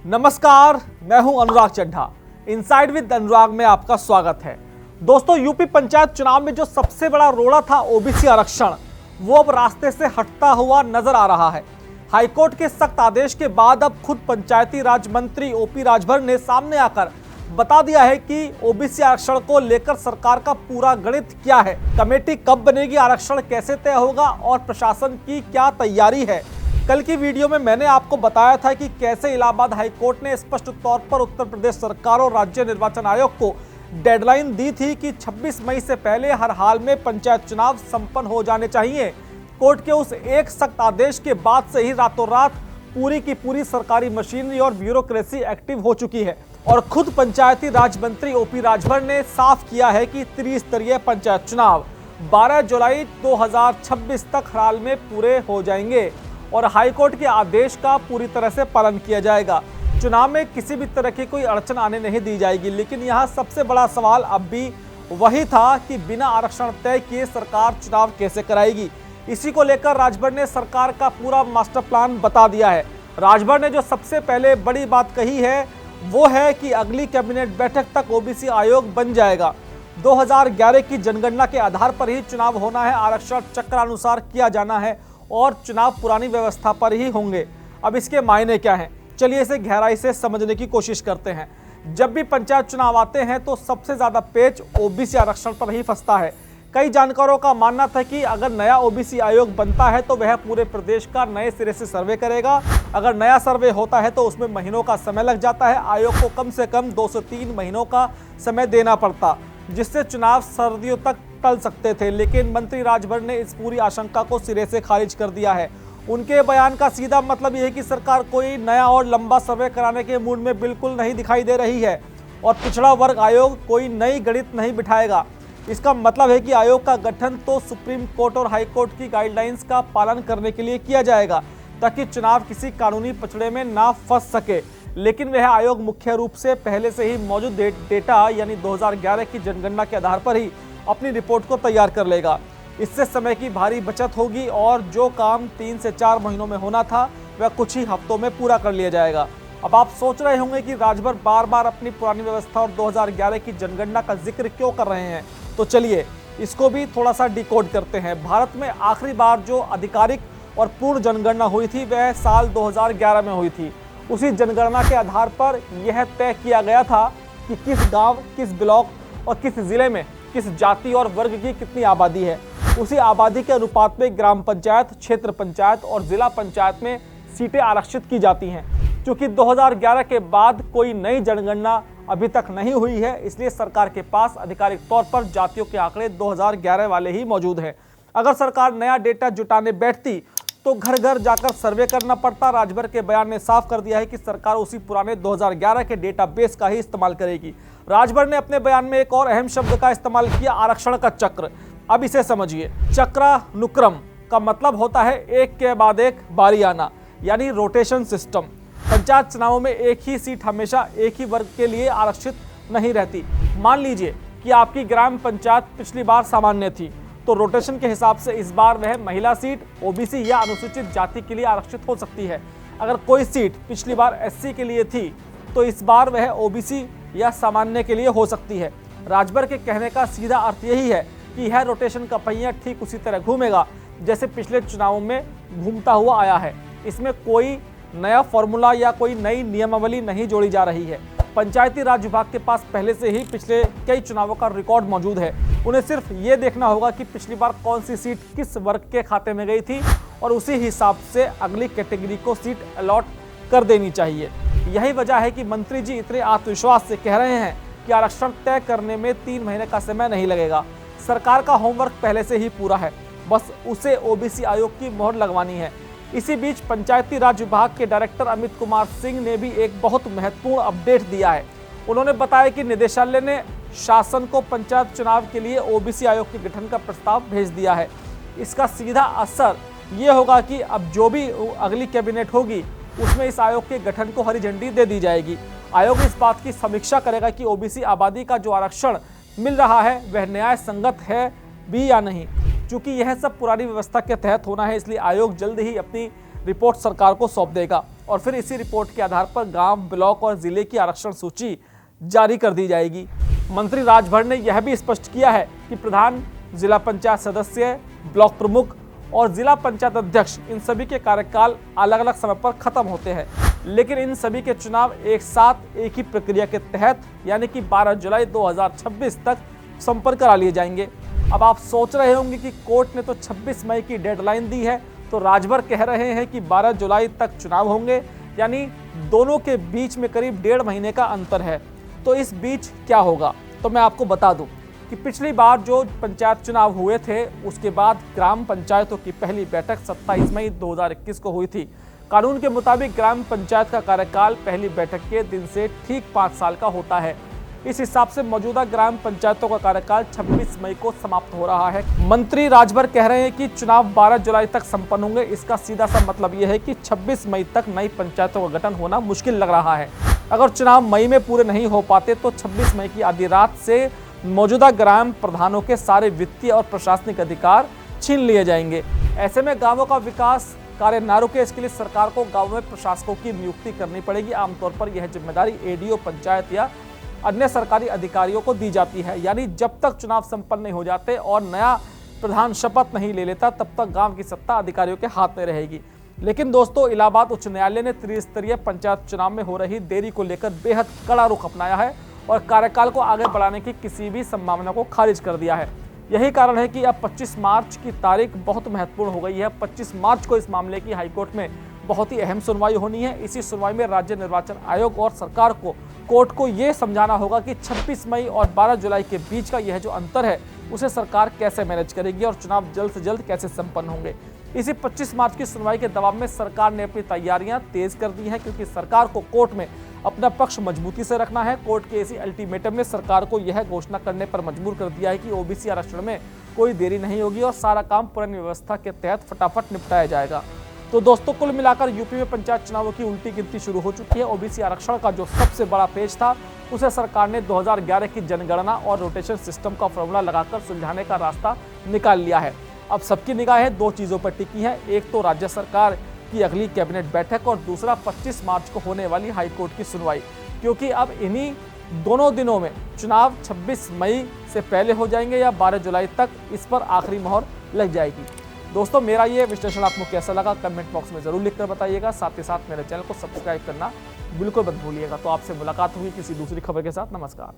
नमस्कार, मैं हूं अनुराग चड्ढा। इनसाइड विद अनुराग में आपका स्वागत है। दोस्तों, यूपी पंचायत चुनाव में जो सबसे बड़ा रोड़ा था ओबीसी आरक्षण, वो अब रास्ते से हटता हुआ नजर आ रहा है। हाईकोर्ट के सख्त आदेश के बाद अब खुद पंचायती राज मंत्री ओपी राजभर ने सामने आकर बता दिया है कि ओबीसी आरक्षण को लेकर सरकार का पूरा गणित क्या है, कमेटी कब बनेगी, आरक्षण कैसे तय होगा और प्रशासन की क्या तैयारी है। कल की वीडियो में मैंने आपको बताया था कि कैसे इलाहाबाद हाईकोर्ट ने स्पष्ट तौर पर उत्तर प्रदेश सरकार और राज्य निर्वाचन आयोग को डेडलाइन दी थी कि 26 मई से पहले हर हाल में पंचायत चुनाव संपन्न हो जाने चाहिए। कोर्ट के उस एक सख्त आदेश के बाद से ही रातों रात पूरी की पूरी सरकारी मशीनरी और ब्यूरोक्रेसी एक्टिव हो चुकी है और खुद पंचायती राज मंत्री ओपी राजभर ने साफ किया है कि त्रिस्तरीय पंचायत चुनाव 12 जुलाई 2026 तक हाल में पूरे हो जाएंगे और हाईकोर्ट के आदेश का पूरी तरह से पालन किया जाएगा। चुनाव में किसी भी तरह की कोई अड़चन आने नहीं दी जाएगी। लेकिन यहाँ सबसे बड़ा सवाल अब भी वही था कि बिना आरक्षण तय किए सरकार चुनाव कैसे कराएगी। इसी को लेकर राजभर ने सरकार का पूरा मास्टर प्लान बता दिया है। राजभर ने जो सबसे पहले बड़ी बात कही है वो है कि अगली कैबिनेट बैठक तक ओबीसी आयोग बन जाएगा। 2011 की जनगणना के आधार पर ही चुनाव होना है, आरक्षण चक्रानुसार किया जाना है और चुनाव पुरानी व्यवस्था पर ही होंगे। अब इसके मायने क्या हैं? चलिए इसे गहराई से समझने की कोशिश करते हैं। जब भी पंचायत चुनाव आते हैं तो सबसे ज्यादा पेच ओबीसी आरक्षण पर ही फंसता है। कई जानकारों का मानना था कि अगर नया ओबीसी आयोग बनता है तो वह पूरे प्रदेश का नए सिरे से सर्वे करेगा। अगर नया सर्वे होता है तो उसमें महीनों का समय लग जाता है। आयोग को कम से कम 2 से 3 महीनों का समय देना पड़ता, जिससे चुनाव सर्दियों तक टल सकते थे। लेकिन मंत्री राजभर ने इस पूरी आशंका को सिरे से खारिज कर दिया है। उनके बयान का सीधा मतलब यह है कि सरकार कोई नया और लंबा सर्वे कराने के मूड में बिल्कुल नहीं दिखाई दे रही है और पिछड़ा वर्ग आयोग कोई नई गणित नहीं बिठाएगा। इसका मतलब है कि आयोग का गठन तो सुप्रीम कोर्ट और हाई कोर्ट की गाइडलाइंस का पालन करने के लिए किया जाएगा ताकि चुनाव किसी कानूनी पचड़े में ना फंस सके। लेकिन वह आयोग मुख्य रूप से पहले से ही मौजूद डेटा यानी 2011 की जनगणना के आधार पर ही अपनी रिपोर्ट को तैयार कर लेगा। इससे समय की भारी बचत होगी और जो काम 3 से 4 महीनों में होना था वह कुछ ही हफ्तों में पूरा कर लिया जाएगा। अब आप सोच रहे होंगे कि राजभर बार बार अपनी पुरानी व्यवस्था और 2011 की जनगणना का जिक्र क्यों कर रहे हैं। तो चलिए इसको भी थोड़ा सा डिकोड करते हैं। भारत में आखिरी बार जो आधिकारिक और पूर्ण जनगणना हुई थी वह साल 2011 में हुई थी। उसी जनगणना के आधार पर यह तय किया गया था कि किस गांव, किस ब्लॉक और किस जिले में किस जाति और वर्ग की कितनी आबादी है। उसी आबादी के अनुपात में ग्राम पंचायत, क्षेत्र पंचायत और जिला पंचायत में सीटें आरक्षित की जाती हैं। क्योंकि 2011 के बाद कोई नई जनगणना अभी तक नहीं हुई है, इसलिए सरकार के पास आधिकारिक तौर पर जातियों के आंकड़े 2011 वाले ही मौजूद हैं। अगर सरकार नया डेटा जुटाने बैठती तो घर घर जाकर सर्वे करना पड़ता। राजभर के बयान ने साफ कर दिया है कि सरकार उसी पुराने 2011 के डेटाबेस का ही इस्तेमाल करेगी। राजभर ने अपने बयान में एक और अहम शब्द का इस्तेमाल किया, आरक्षण का चक्र। अब इसे समझिए। चक्रानुक्रम का मतलब होता है एक के बाद एक बारी आना, यानी रोटेशन सिस्टम। पंचायत चुनावों में एक ही सीट हमेशा एक ही वर्ग के लिए आरक्षित नहीं रहती। मान लीजिए कि आपकी ग्राम पंचायत पिछली बार सामान्य थी, तो रोटेशन के हिसाब से इस बार वह महिला सीट ओबीसी या अनुसूचित जाति के लिए आरक्षित हो सकती है। अगर कोई सीट पिछली बार एससी के लिए थी तो इस बार वह ओबीसी या सामान्य के लिए हो सकती है। राजभर के कहने का सीधा अर्थ यही है कि यह रोटेशन का पहिया ठीक उसी तरह घूमेगा जैसे पिछले चुनावों में घूमता हुआ आया है। इसमें कोई नया फॉर्मूला या कोई नई नियमावली नहीं जोड़ी जा रही है। पंचायती राज विभाग के पास पहले से ही पिछले कई चुनावों का रिकॉर्ड मौजूद है। उन्हें सिर्फ ये देखना होगा कि पिछली बार कौन सी सीट किस वर्ग के खाते में गई थी और उसी हिसाब से अगली कैटेगरी को सीट अलॉट कर देनी चाहिए। यही वजह है कि मंत्री जी इतने आत्मविश्वास से कह रहे हैं कि आरक्षण तय करने में 3 महीने का समय नहीं लगेगा। सरकार का होमवर्क पहले से ही पूरा है, बस उसे ओबीसी आयोग की मोहर लगवानी है। इसी बीच पंचायती राज विभाग के डायरेक्टर अमित कुमार सिंह ने भी एक बहुत महत्वपूर्ण अपडेट दिया है। उन्होंने बताया कि निदेशालय ने शासन को पंचायत चुनाव के लिए ओबीसी आयोग के गठन का प्रस्ताव भेज दिया है। इसका सीधा असर ये होगा कि अब जो भी अगली कैबिनेट होगी उसमें इस आयोग के गठन को हरी झंडी दे दी जाएगी। आयोग इस बात की समीक्षा करेगा कि ओबीसी आबादी का जो आरक्षण मिल रहा है वह न्याय संगत है भी या नहीं। चूंकि यह सब पुरानी व्यवस्था के तहत होना है, इसलिए आयोग जल्द ही अपनी रिपोर्ट सरकार को सौंप देगा और फिर इसी रिपोर्ट के आधार पर गांव, ब्लॉक और जिले की आरक्षण सूची जारी कर दी जाएगी। मंत्री राजभर ने यह भी स्पष्ट किया है कि प्रधान, जिला पंचायत सदस्य, ब्लॉक प्रमुख और जिला पंचायत अध्यक्ष, इन सभी के कार्यकाल अलग अलग समय पर खत्म होते हैं, लेकिन इन सभी के चुनाव एक साथ एक ही प्रक्रिया के तहत यानी कि 12 जुलाई 2026 तक संपन्न करा लिए जाएंगे। अब आप सोच रहे होंगे कि कोर्ट ने तो 26 मई की डेडलाइन दी है, तो राजभर कह रहे हैं कि 12 जुलाई तक चुनाव होंगे, यानी दोनों के बीच में करीब 1.5 महीने का अंतर है। तो इस बीच क्या होगा, तो मैं आपको बता दूं कि पिछली बार जो पंचायत चुनाव हुए थे उसके बाद ग्राम पंचायतों की पहली बैठक 27 मई 2021 को हुई थी। कानून के मुताबिक ग्राम पंचायत का कार्यकाल पहली बैठक के दिन से ठीक 5 साल का होता है। इस हिसाब से मौजूदा ग्राम पंचायतों का कार्यकाल 26 मई को समाप्त हो रहा है। मंत्री राजभर कह रहे हैं कि चुनाव 12 जुलाई तक संपन्न होंगे। इसका सीधा सा मतलब यह है कि 26 मई तक नई पंचायतों का गठन होना मुश्किल लग रहा है। अगर चुनाव मई में पूरे नहीं हो पाते तो 26 मई की आधी रात से मौजूदा ग्राम प्रधानों के सारे वित्तीय और प्रशासनिक अधिकार छीन लिए जाएंगे। ऐसे में गांवों का विकास कार्य न रुके, इसके लिए सरकार को गांवों में प्रशासकों की नियुक्ति करनी पड़ेगी। आमतौर पर यह जिम्मेदारी एडीओ, पंचायत या अन्य सरकारी अधिकारियों को दी जाती है। यानी जब तक चुनाव संपन्न नहीं हो जाते और नया प्रधान शपथ नहीं ले लेता, तब तक गांव की सत्ता अधिकारियों के हाथ में रहेगी। लेकिन दोस्तों, इलाहाबाद उच्च न्यायालय ने त्रिस्तरीय पंचायत चुनाव में हो रही देरी को लेकर बेहद कड़ा रुख अपनाया है और कार्यकाल को आगे बढ़ाने की किसी भी संभावना को खारिज कर दिया है। यही कारण है कि अब 25 मार्च की तारीख बहुत महत्वपूर्ण हो गई है। 25 मार्च को इस मामले की हाईकोर्ट में बहुत ही अहम सुनवाई होनी है। इसी सुनवाई में राज्य निर्वाचन आयोग और सरकार को, कोर्ट को ये समझाना होगा कि 26 मई और 12 जुलाई के बीच का यह जो अंतर है उसे सरकार कैसे मैनेज करेगी और चुनाव जल्द से जल्द कैसे संपन्न होंगे। इसी 25 मार्च की सुनवाई के दबाव में सरकार ने अपनी तैयारियां तेज कर दी हैं, क्योंकि सरकार को कोर्ट में अपना पक्ष मजबूती से रखना है। कोर्ट के इसी अल्टीमेटम ने सरकार को यह घोषणा करने पर मजबूर कर दिया है कि ओबीसी आरक्षण में कोई देरी नहीं होगी और सारा काम पुरानी व्यवस्था के तहत फटाफट निपटाया जाएगा। तो दोस्तों, कुल मिलाकर यूपी में पंचायत चुनावों की उल्टी गिनती शुरू हो चुकी है। ओबीसी आरक्षण का जो सबसे बड़ा पेज था उसे सरकार ने 2011 की जनगणना और रोटेशन सिस्टम का फॉर्मूला लगाकर सुलझाने का रास्ता निकाल लिया है। अब सबकी निगाहें 2 चीजों पर टिकी है, एक तो राज्य सरकार की अगली कैबिनेट बैठक और दूसरा 25 मार्च को होने वाली हाईकोर्ट की सुनवाई, क्योंकि अब इन्हीं दोनों दिनों में चुनाव 26 मई से पहले हो जाएंगे या 12 जुलाई तक इस पर आखिरी मोहर लग जाएगी। दोस्तों, मेरा ये विश्लेषण आपको कैसा लगा कमेंट बॉक्स में जरूर लिखकर बताइएगा। साथ ही साथ मेरे चैनल को सब्सक्राइब करना बिल्कुल मत भूलिएगा। तो आपसे मुलाकात हुई किसी दूसरी खबर के साथ। नमस्कार।